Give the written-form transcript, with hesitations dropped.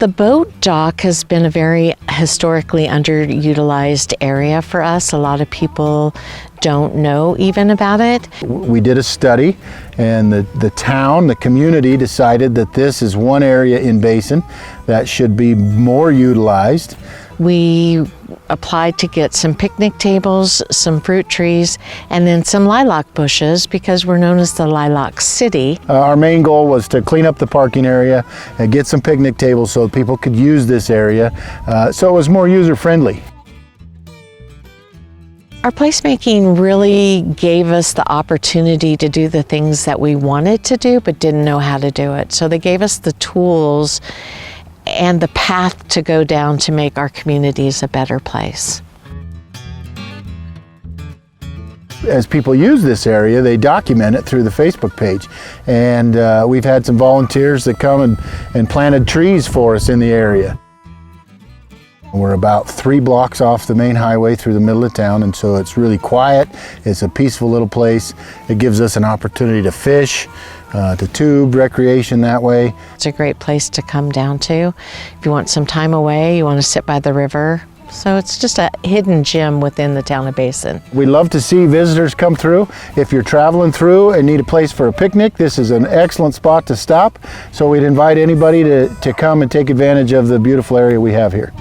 The boat dock has been a very historically underutilized area for us. A lot of people don't know even about it. We did a study, and the town, the community decided that this is one area in Basin that should be more utilized. We applied to get some picnic tables, some fruit trees, and then some lilac bushes because we're known as the Lilac City. Our main goal was to clean up the parking area and get some picnic tables so people could use this area, so it was more user-friendly. Our placemaking really gave us the opportunity to do the things that we wanted to do but didn't know how to do it. So they gave us the tools and the path to go down to make our communities a better place. As people use this area, they document it through the Facebook page. And we've had some volunteers that come and planted trees for us in the area. We're about 3 blocks off the main highway through the middle of town, and so it's really quiet. It's a peaceful little place. It gives us an opportunity to fish, to tube, recreation that way. It's a great place to come down to. If you want some time away, you want to sit by the river. So it's just a hidden gem within the town of Basin. We love to see visitors come through. If you're traveling through and need a place for a picnic, this is an excellent spot to stop. So we'd invite anybody to come and take advantage of the beautiful area we have here.